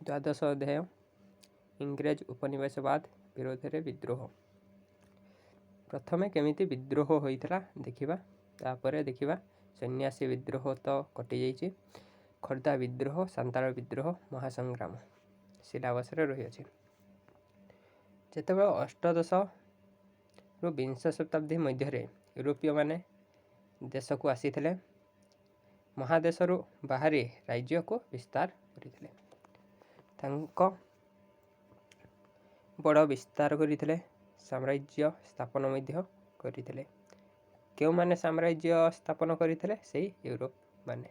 द्वादश अध्याय इंग्रेज उपनिवेशवाद विरोध में विद्रोह। प्रथमे केमिति विद्रोह होइथिला देखिबा, तापर देखिबा सन्यासी विद्रोह तो कटि जाइछि, खर्दा विद्रोह, सांताल विद्रोह, महासंग्राम सिलाबस रही अछि। जेतेबेले अष्टदश रु विंश शताब्दी मध्य यूरोपीय माने देश को आसीथिले, महादेश बाहरी राज्य को विस्तार करथिले। तांको बड़ विस्तार करथिले, साम्राज्य स्थापन मध्य करथिले। केउ माने साम्राज्य स्थापन करथिले? सेही यूरोप माने।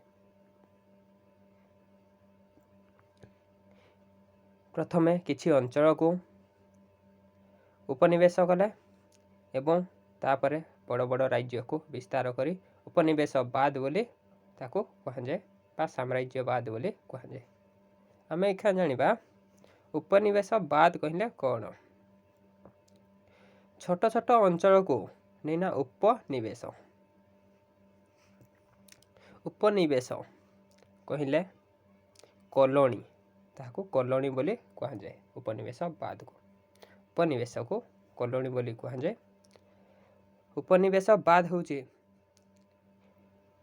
प्रथमे किछि अंचल को उपनिवेश कले एवं तापरे बड़ बड़ राज्य को विस्तार करी उपनिवेशवाद बोली ताको कहाଯାଏ बा साम्राज्यवाद बोली कहाଯାଏ। आमे एखा जानिबा उपनिवेशवाद कहिले कौन? छोट छोट अंचल को नैना उपनिवेश। उपनिवेश कहिले कॉलोनी, ताको कॉलोनी बोली कहाଯାए। उपनिवेशवाद को उपनिवेश को कॉलोनी बोली कहाଯାए। उपनिवेशवाद होउची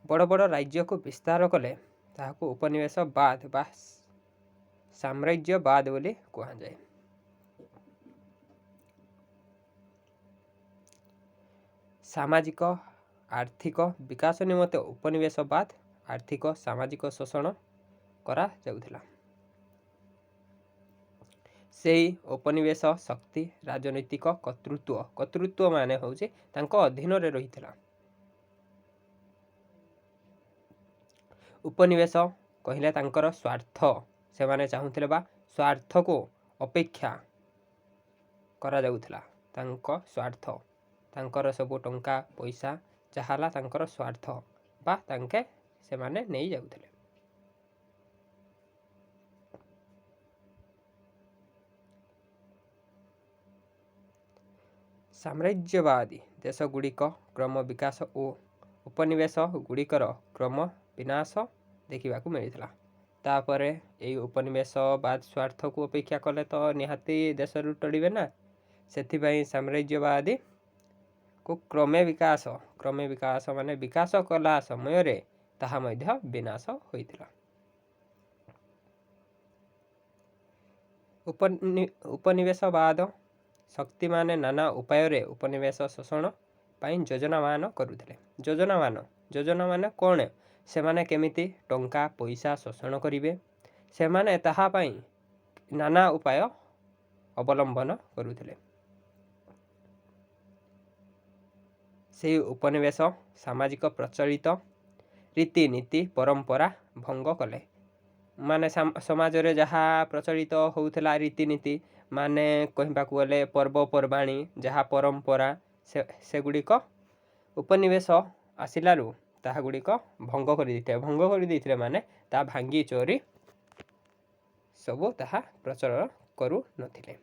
बड़ बड़ राज्य को विस्तार कले ताको उपनिवेशवाद बा साम्राज्यवाद बोली कहाଯାए। सामाजिक आर्थिक विकास निमंते उपनिवेशवाद आर्थिक सामाजिक शोषण करा जाउथिला। सेही उपनिवेश शक्ति राजनैतिक कर्तृत्व माने होउची तांको अधीन रे रहिथिला। उपनिवेश कहिले तांकर स्वार्थ से माने चाहुथिले बा स्वार्थ को अपेक्षा करा जाउथिला। तांको स्वार्थ तांकर सब टंका पैसा चाहाला तांकर स्वार्थ बा तांके से माने नै जाउथिले। साम्राज्यवादी देश गुड़िक क्रम विकास और उपनिवेश गुड़िकर क्रम विनाश देखा मिलता। तापर यही उपनिवेशवाद स्वार्थ को अपेक्षा कले तो निहाती देश टळिबे ना, सेथिबाई साम्राज्यवादी को क्रमे विकास माने विकास कला समय रे ताहा मध्य विनाश होइतिला। उपनिवेशवाद शक्ति माने नाना उपाय रे उपनिवेश शोषण पाई योजनामान करुथिले। योजना माने कौन? से माने केमिति टंका पैसा शोषण करिवे, से माने ताहा पाई नाना उपाय अवलंबन करुथिले। से उपनिवेश सामाजिक प्रचलित रीतिनीति परंपरा भंग कले। माने समाज रे जहा प्रचलित होउथला रीतिनीति माने कहिबाकू गले पर्वपर्वाणी जहा परंपरा से गुड़िक उपनिवेश आसिलारू ताहा गुड़िक भंग कर दैथिले माने ता भांगी चोरी सबो ताहा प्रचलन करू नथिले।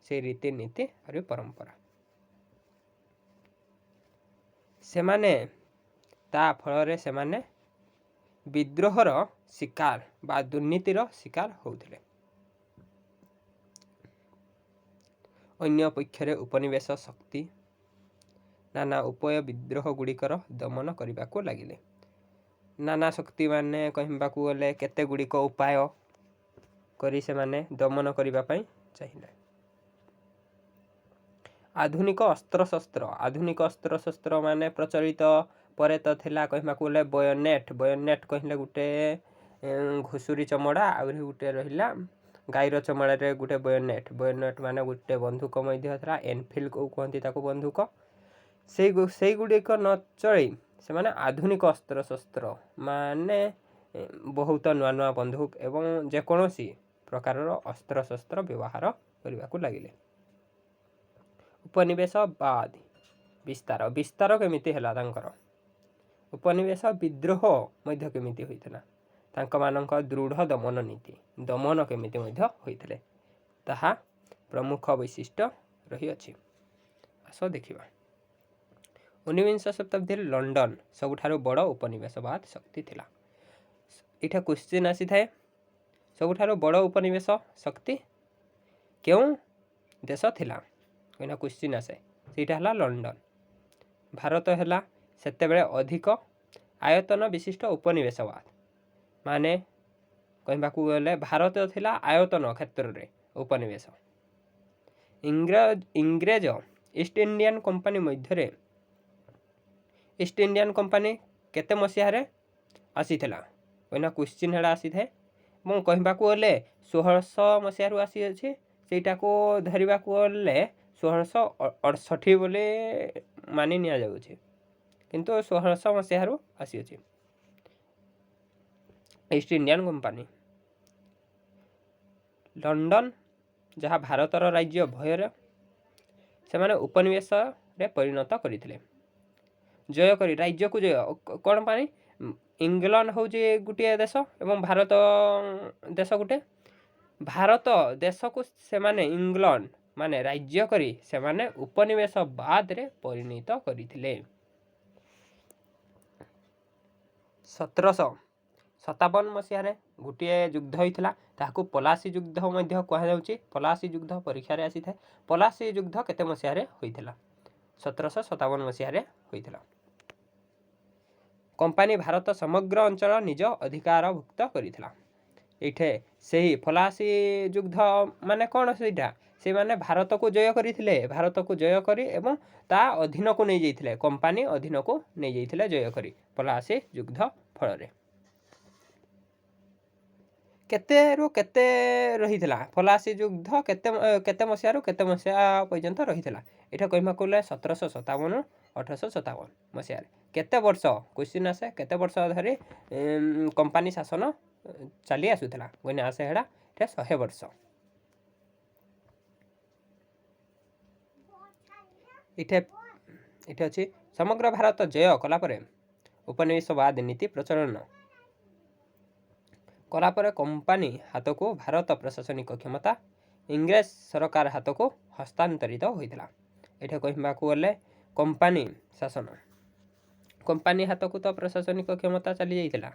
से रीतिनीति और परंपरा से माने ता फल रे से माने विद्रोहर शिकार बा दुर्नीतिर शिकार होउथिले। अन्य पक्षरे उपनिवेश शक्ति नाना उपाय विद्रोह गुड़िकर दमन करने को लगिले। नाना शक्ति माने कहिबाकू गले केते गुड़िक उपाय करी से माने दमन करबा पई चाहिए। आधुनिक अस्त्र शस्त्र माने प्रचलित परे तो थिला कहिबाकू गले बयोनेट कहिले गुटे घुसुरी चमड़ा आउरी गुटे रहिला गाईर चमड़ा रे गुटे बयोनेट माने गुटे बंदूक मध्य था। एनफिल्ड को कहती ताको बंदूक। से गुड़िक न चली से माने आधुनिक अस्त्र शस्त्र माने बहुत नुआ नुआ बंदूक एवं जेकोसी प्रकार अस्त्र शस्त्र व्यवहार करने को लगिले। उपनिवेशवाद विस्तार केमिति हैला तांकर? उपनिवेश विद्रोह मध्य केमिति होइथिला? तांक मानक दृढ़ दमन केमिति मध्य होइथिले ताहा प्रमुख वैशिष्ट्य रही अछि। आसो देखिबा 19 शताब्दी लंडन सबुठारु बड़ उपनिवेशवाद शक्ति थिला। इठा क्वेश्चन आसी थाए ସବୁଠାରୁ ବଡ଼ ଉପନିବେଶ ଶକ୍ତି କେଉଁ ଦେଶ ଥିଲା କହିନା क्वेश्चन आसे ସେଇଟା ହେଲା ଲଣ୍ଡନ। ଭାରତ ହେଲା ସେତେବେଳେ ଅଧିକ ଆୟତନ ବିଶିଷ୍ଟ ଉପନିବେଶବାଦ ମାନେ କହିବାକୁ ଗଲେ ଭାରତ ଥିଲା ଆୟତନ କ୍ଷେତ୍ରରେ ଉପନିବେଶ। ଇଂରେଜ ଇଷ୍ଟ ଇଣ୍ଡିଆନ୍ କମ୍ପାନୀ ମଧ୍ୟରେ ଇଷ୍ଟ ଇଣ୍ଡିଆନ୍ କମ୍ପାନୀ କେତେ ମସିହାରେ ଆସିଥିଲା କହିନା क्वेश्चन ହେଡ଼ା ଆସିଥାଏ ଏବଂ କହିବାକୁ ଗଲେ 1600 ମସିହାରୁ ଆସିଅଛି। ସେଇଟାକୁ ଧରିବାକୁ ଗଲେ 1668 ବୋଲି ମାନି ନିଆଯାଉଛି କିନ୍ତୁ 1600 ମସିହାରୁ ଆସିଅଛି ଇଷ୍ଟ ଇଣ୍ଡିଆନ୍ କମ୍ପାନୀ। ଲଣ୍ଡନ ଯାହା ଭାରତର ରାଜ୍ୟ ଭୟରେ ସେମାନେ ଉପନିବେଶରେ ପରିଣତ କରିଥିଲେ। ଜୟ କରି ରାଜ୍ୟକୁ ଜୟ କ'ଣ ପାଇଁ ଇଂଲଣ୍ଡ ହେଉଛି ଗୋଟିଏ ଦେଶ ଏବଂ ଭାରତ ଦେଶ ଗୋଟେ। ଭାରତ ଦେଶକୁ ସେମାନେ ଇଂଲଣ୍ଡ ମାନେ ରାଜ୍ୟ କରି ସେମାନେ ଉପନିବେଶବାଦରେ ପରିଣତ କରିଥିଲେ। 1757 ମସିହାରେ ଗୋଟିଏ ଯୁଦ୍ଧ ହୋଇଥିଲା ତାହାକୁ ପଲାସି ଯୁଦ୍ଧ ମଧ୍ୟ କୁହାଯାଉଛି। ପଲାସି ଯୁଦ୍ଧ ପରୀକ୍ଷାରେ ଆସିଥାଏ। ପଲାସି ଯୁଦ୍ଧ କେତେ ମସିହାରେ ହୋଇଥିଲା 1757 ମସିହାରେ ହୋଇଥିଲା। କମ୍ପାନୀ ଭାରତ ସମଗ୍ର ଅଞ୍ଚଳ ନିଜ ଅଧିକାରଭୁକ୍ତ କରିଥିଲା। ଏଇଠି ସେହି ପଲାସି ଯୁଦ୍ଧ ମାନେ କ'ଣ ସେଇଟା ସେମାନେ ଭାରତକୁ ଜୟ କରିଥିଲେ। ଭାରତକୁ ଜୟ କରି ଏବଂ ତା ଅଧୀନକୁ ନେଇଯାଇଥିଲେ କମ୍ପାନୀ ଅଧୀନକୁ ନେଇଯାଇଥିଲେ ଜୟ କରି ପଲାସି ଯୁଦ୍ଧ ଫଳରେ। କେତେରୁ କେତେ ରହିଥିଲା ପଲାସି ଯୁଦ୍ଧ କେତେ ମସିହାରୁ କେତେ ମସିହା ପର୍ଯ୍ୟନ୍ତ ରହିଥିଲା ଏଇଟା କହିବାକୁ ଗଲେ 1757 1857 ମସିହାରେ। କେତେ ବର୍ଷ क्वेश्चन आसे କେତେ ବର୍ଷ ଧରି କମ୍ପାନୀ ଶାସନ ଚାଲି ଆସୁଥିଲା କହିଲେ ଆସେ ହେଡ଼ା ଏଇଟା 100 ବର୍ଷ। ଏଠି ଅଛି ସମଗ୍ର ଭାରତ ଜୟ କଲା ପରେ ଉପନିବେଶବାଦ ନୀତି ପ୍ରଚଳନ କଲା ପରେ କମ୍ପାନୀ ହାତକୁ ଭାରତ ପ୍ରଶାସନିକ କ୍ଷମତା ଇଂରେଜ ସରକାର ହାତକୁ ହସ୍ତାନ୍ତରିତ ହୋଇଥିଲା। ଏଠି କହିବାକୁ ଗଲେ କମ୍ପାନୀ ଶାସନ କମ୍ପାନୀ ହାତକୁ ତ ପ୍ରଶାସନିକ କ୍ଷମତା ଚାଲି ଯାଇଥିଲା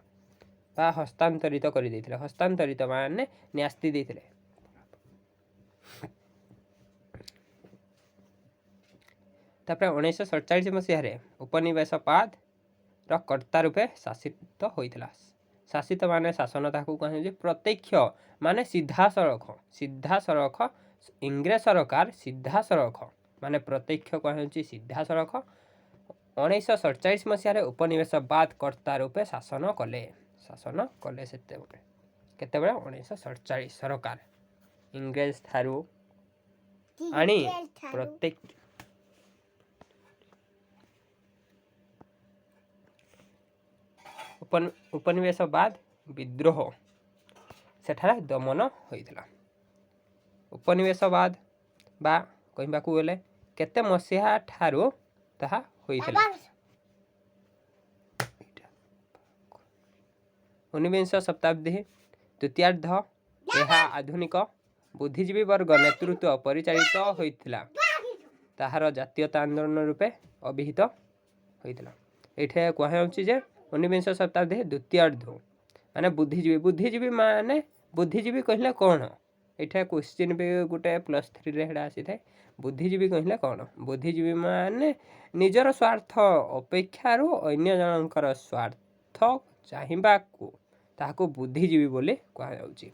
ବା ହସ୍ତାନ୍ତରିତ କରିଦେଇଥିଲେ। ହସ୍ତାନ୍ତରିତ ମାନେ ନ୍ୟାସ୍ତି ଦେଇଥିଲେ। ତାପରେ 1947 ମସିହାରେ ଉପନିବେଶବାଦର କର୍ତ୍ତା ରୂପେ ଶାସିତ ହୋଇଥିଲା। ଶାସିତ ମାନେ ଶାସନ ତାହାକୁ କୁହାଯାଉଛି। ପ୍ରତ୍ୟକ୍ଷ ମାନେ ସିଧାସଳଖ ଇଂରେଜ ସରକାର ସିଧାସଳଖ ମାନେ ପ୍ରତ୍ୟକ୍ଷ କୁହାଯାଉଛି ସିଧାସଳଖ। 1947 ମସିହାରେ ଉପନିବେଶବାଦ କର୍ତ୍ତା ରୂପେ ଶାସନ କଲେ ସେତେବେଳେ କେତେବେଳେ 1947 ସରକାର ଇଂରେଜ ଠାରୁ ଆଣି ଉପନିବେଶବାଦ ବିଦ୍ରୋହ ସେଠାରେ ଦମନ ହୋଇଥିଲା। ଉପନିବେଶବାଦ ବା କହିବାକୁ ଗଲେ କେତେ ମସିହା ଠାରୁ ତାହା ହୋଇଥିଲା 19ବିଂଶ ଶତାବ୍ଦୀ ଦ୍ୱିତୀୟାର୍ଦ୍ଧ ଏହା ଆଧୁନିକ ବୁଦ୍ଧିଜୀବୀ ବର୍ଗ ନେତୃତ୍ୱ ପରିଚାଳିତ ହୋଇଥିଲା। ତାହାର ଜାତୀୟତା ଆନ୍ଦୋଳନ ରୂପେ ଅଭିହିତ ହୋଇଥିଲା। ଏଇଠି କୁହାଯାଉଛି ଯେ 19ବିଂଶ ଶତାବ୍ଦୀ ଦ୍ୱିତୀୟାର୍ଦ୍ଧ ମାନେ ବୁଦ୍ଧିଜୀବୀ କହିଲେ କ'ଣ ଏଇଟା क्वेश्चन ବି ଗୋଟେ +3ରେ ହେଡ଼ା ଆସିଥାଏ। ବୁଦ୍ଧିଜୀବୀ କହିଲେ କ'ଣ ବୁଦ୍ଧିଜୀବୀ ମାନେ ନିଜର ସ୍ୱାର୍ଥ ଅପେକ୍ଷାରୁ ଅନ୍ୟ ଜଣଙ୍କର ସ୍ୱାର୍ଥ ଚାହିଁବାକୁ ତାହାକୁ ବୁଦ୍ଧିଜୀବୀ ବୋଲି କୁହାଯାଉଛି।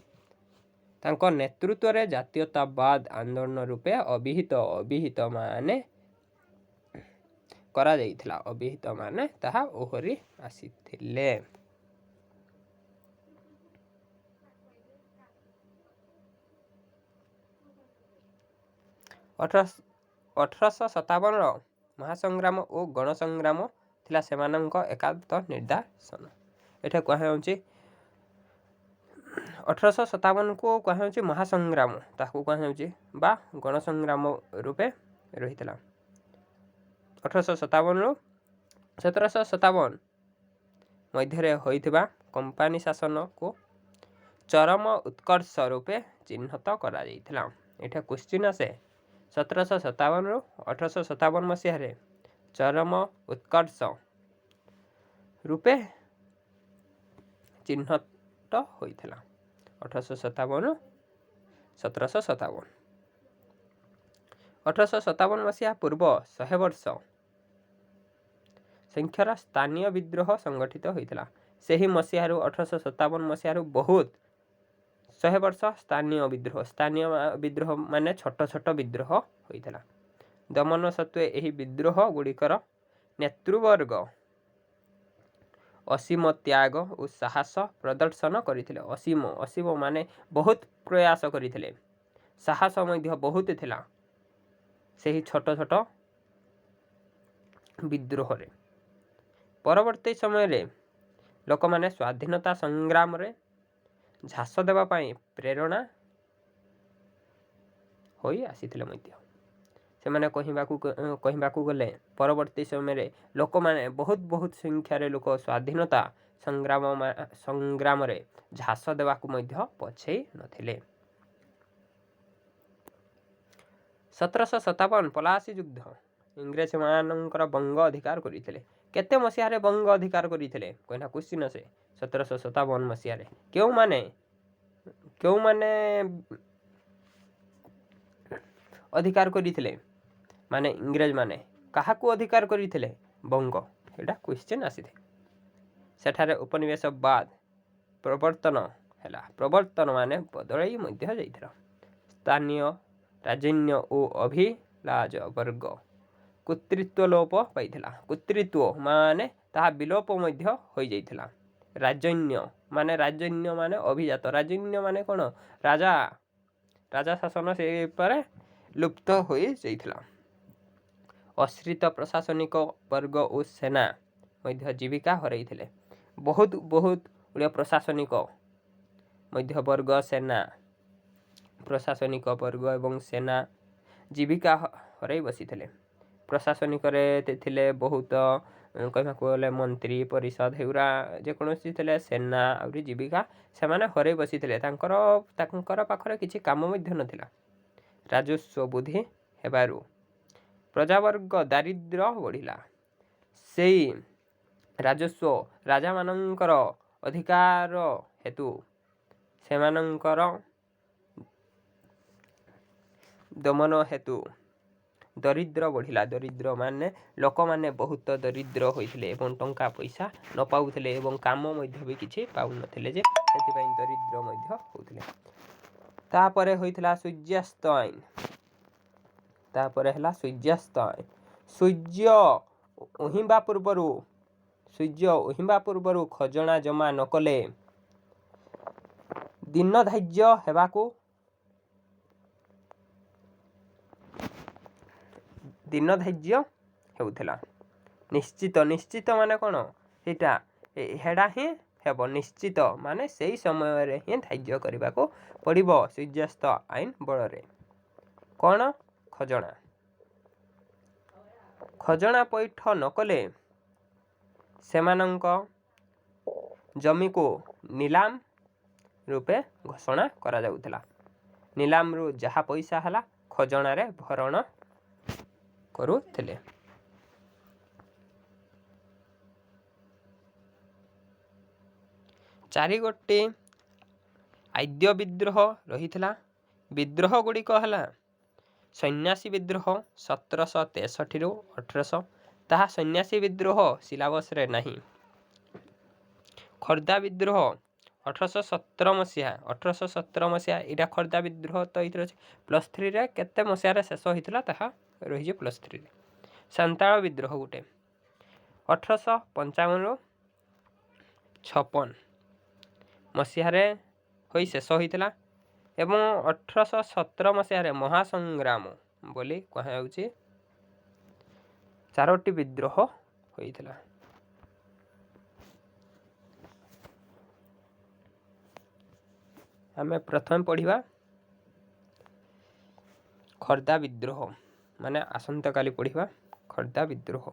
ତାଙ୍କ ନେତୃତ୍ୱରେ ଜାତୀୟତାବାଦ ଆନ୍ଦୋଳନ ରୂପେ ଅଭିହିତ ମାନେ କରାଯାଇଥିଲା। ଅଭିହିତ ମାନେ ତାହା ଓହରି ଆସିଥିଲେ। 1857ର ମହାସଂଗ୍ରାମ ଓ ଗଣସଂଗ୍ରାମ ଥିଲା ସେମାନଙ୍କ ଏକାନ୍ତ ନିର୍ଦ୍ଦେଶନ। ଏଠି କୁହାଯାଉଛି 1857କୁ କୁହାଯାଉଛି ମହାସଂଗ୍ରାମ ତାହାକୁ କୁହାଯାଉଛି ବା ଗଣସଂଗ୍ରାମ ରୂପେ ରହିଥିଲା। 1857ରୁ 1757 ମଧ୍ୟରେ ହୋଇଥିବା କମ୍ପାନୀ ଶାସନକୁ ଚରମ ଉତ୍କର୍ଷ ରୂପେ ଚିହ୍ନଟ କରାଯାଇଥିଲା। ଏଠି କ୍ୱେଶ୍ଚିନ୍ ଆସେ 1757ରୁ 1857 ମସିହାରେ ଚରମ ଉତ୍କର୍ଷ ରୂପେ ଚିହ୍ନଟ ହୋଇଥିଲା। 1857 1757। 1857 ମସିହା ପୂର୍ବ 100 ବର୍ଷ ସଂଖ୍ୟାର ସ୍ଥାନୀୟ ବିଦ୍ରୋହ ସଂଗଠିତ ହୋଇଥିଲା। ସେହି ମସିହାରୁ 1857 ମସିହାରୁ ବହୁତ 100 ବର୍ଷ ସ୍ଥାନୀୟ ବିଦ୍ରୋହ ମାନେ ଛୋଟ ଛୋଟ ବିଦ୍ରୋହ ହୋଇଥିଲା। ଦମନ ସତ୍ତ୍ୱେ ଏହି ବିଦ୍ରୋହ ଗୁଡ଼ିକର ନେତୃବର୍ଗ ଅସୀମ ତ୍ୟାଗ ଓ ସାହସ ପ୍ରଦର୍ଶନ କରିଥିଲେ। ଅସୀମ ମାନେ ବହୁତ ପ୍ରୟାସ କରିଥିଲେ, ସାହସ ମଧ୍ୟ ବହୁତ ଥିଲା ସେହି ଛୋଟ ଛୋଟ ବିଦ୍ରୋହରେ। ପରବର୍ତ୍ତୀ ସମୟରେ ଲୋକମାନେ ସ୍ୱାଧୀନତା ସଂଗ୍ରାମରେ ଝାସ ଦେବା ପାଇଁ ପ୍ରେରଣା ହୋଇ ଆସିଥିଲେ ମଧ୍ୟ। ସେମାନେ କହିବାକୁ ଗଲେ ପରବର୍ତ୍ତୀ ସମୟରେ ଲୋକମାନେ ବହୁତ ସଂଖ୍ୟାରେ ଲୋକ ସ୍ୱାଧୀନତା ସଂଗ୍ରାମରେ ଝାସ ଦେବାକୁ ମଧ୍ୟ ପଛେଇ ନଥିଲେ। 1757 ପଲାସୀ ଯୁଦ୍ଧ। ଇଂରେଜମାନଙ୍କର ବଙ୍ଗ ଅଧିକାର କରିଥିଲେ। କେତେ ମସିହାରେ ବଙ୍ଗ ଅଧିକାର କରିଥିଲେ କହିନା କ୍ୱେଶ୍ଚିନ୍ ଆସେ। 1757 ମସିହାରେ କେଉଁମାନେ ଅଧିକାର କରିଥିଲେ? ମାନେ ଇଂରେଜମାନେ କାହାକୁ ଅଧିକାର କରିଥିଲେ? ବଙ୍ଗ। ଏଇଟା କ୍ୱେଶ୍ଚିନ୍ ଆସିଥାଏ। ସେଠାରେ ଉପନିବେଶବାଦ ପ୍ରବର୍ତ୍ତନ ହେଲା। ପ୍ରବର୍ତ୍ତନ ମାନେ ବଦଳାଇ ମଧ୍ୟ ଯାଇଥିଲା। ସ୍ଥାନୀୟ ରାଜନ୍ୟ ଓ ଅଭିଲାଷ ବର୍ଗ କର୍ତ୍ତୃତ୍ୱ ଲୋପ ପାଇଥିଲା। କର୍ତ୍ତୃତ୍ୱ ମାନେ ତାହା ବିଲୋପ ମଧ୍ୟ ହୋଇଯାଇଥିଲା। ରାଜନ୍ୟ ମାନେ ଅଭିଜାତ। ରାଜନ୍ୟ ମାନେ କ'ଣ? ରାଜା ଶାସନ ସେପରେ ଲୁପ୍ତ ହୋଇଯାଇଥିଲା। ଆଶ୍ରିତ ପ୍ରଶାସନିକ ବର୍ଗ ଓ ସେନା ମଧ୍ୟ ଜୀବିକା ହରାଇଥିଲେ। ବହୁତ ଗୁଡ଼ିଏ ପ୍ରଶାସନିକ ମଧ୍ୟ ବର୍ଗ, ସେନା, ପ୍ରଶାସନିକ ବର୍ଗ ଏବଂ ସେନା ଜୀବିକା ହରାଇ ବସିଥିଲେ। ପ୍ରଶାସନିକରେ ଥିଲେ ବହୁତ କହିବାକୁ ଗଲେ ମନ୍ତ୍ରୀ ପରିଷଦ ହେଉରା ଯେକୌଣସି ଥିଲେ। ସେନା ଆହୁରି ଜୀବିକା ସେମାନେ ହରାଇ ବସିଥିଲେ। ତାଙ୍କର ପାଖରେ କିଛି କାମ ମଧ୍ୟ ନଥିଲା। ରାଜସ୍ୱ ବୃଦ୍ଧି ହେବାରୁ ପ୍ରଜାବର୍ଗ ଦାରିଦ୍ର୍ୟ ବଢ଼ିଲା। ସେଇ ରାଜସ୍ୱ ରାଜାମାନଙ୍କର ଅଧିକାର ହେତୁ ସେମାନଙ୍କର ଦମନ ହେତୁ ଦରିଦ୍ର ବଢ଼ିଲା। ଦରିଦ୍ର ମାନେ ଲୋକମାନେ ବହୁତ ଦରିଦ୍ର ହୋଇଥିଲେ ଏବଂ ଟଙ୍କା ପଇସା ନ ପାଉଥିଲେ ଏବଂ କାମ ମଧ୍ୟ ବି କିଛି ପାଉନଥିଲେ ଯେ ସେଥିପାଇଁ ଦରିଦ୍ର ମଧ୍ୟ ହେଉଥିଲେ। ତାପରେ ହୋଇଥିଲା ସୂର୍ଯ୍ୟାସ୍ତ ଆଇନ। ସୂର୍ଯ୍ୟ ଉଇଁବା ପୂର୍ବରୁ ଖଜଣା ଜମା ନକଲେ ଦିନ ଧାର୍ଯ୍ୟ ହେଉଥିଲା। ନିଶ୍ଚିତ ମାନେ କ'ଣ? ହେଡ଼ା ହିଁ ହେବ। ନିଶ୍ଚିତ ମାନେ ସେଇ ସମୟରେ ହିଁ ଧାର୍ଯ୍ୟ କରିବାକୁ ପଡ଼ିବ ସୂର୍ଯ୍ୟାସ୍ତ ଆଇନ ବଳରେ। କ'ଣ? ଖଜଣା ପଇଠ ନକଲେ ସେମାନଙ୍କ ଜମିକୁ ନିଲାମ ରୂପେ ଘୋଷଣା କରାଯାଉଥିଲା। ନିଲାମରୁ ଯାହା ପଇସା ହେଲା ଖଜଣାରେ ଭରଣ କରୁଥିଲେ। ଚାରିଗୋଟି ଆଦ୍ୟ ବିଦ୍ରୋହ ରହିଥିଲା। ବିଦ୍ରୋହ ଗୁଡ଼ିକ ହେଲା ସନ୍ନ୍ୟାସୀ ବିଦ୍ରୋହ 1763 1800। ତାହା ସନ୍ନ୍ୟାସୀ ବିଦ୍ରୋହ ସିଲାବସରେ ନାହିଁ। ଖୋର୍ଦ୍ଧା ବିଦ୍ରୋହ 1817 ମସିହା। ଏଇଟା ଖୋର୍ଦ୍ଧା ବିଦ୍ରୋହ ତ ଏଇଥିରେ ଅଛି। +3ରେ କେତେ ମସିହାରେ ଶେଷ ହୋଇଥିଲା ତାହା ରହିଛି +3ରେ। ସାନ୍ତାଳ ବିଦ୍ରୋହ ଗୋଟେ 1855 56 ମସିହାରେ ହୋଇ ଶେଷ ହୋଇଥିଲା ଏବଂ 1817 ମସିହାରେ ମହାସଂଗ୍ରାମ ବୋଲି କୁହାଯାଉଛି। 4ଟି ବିଦ୍ରୋହ ହୋଇଥିଲା। ଆମେ ପ୍ରଥମେ ପଢ଼ିବା ଖୋର୍ଦ୍ଧା ବିଦ୍ରୋହ। ମାନେ ଆସନ୍ତାକାଲି ପଢ଼ିବା ଖୋର୍ଦ୍ଧା ବିଦ୍ରୋହ।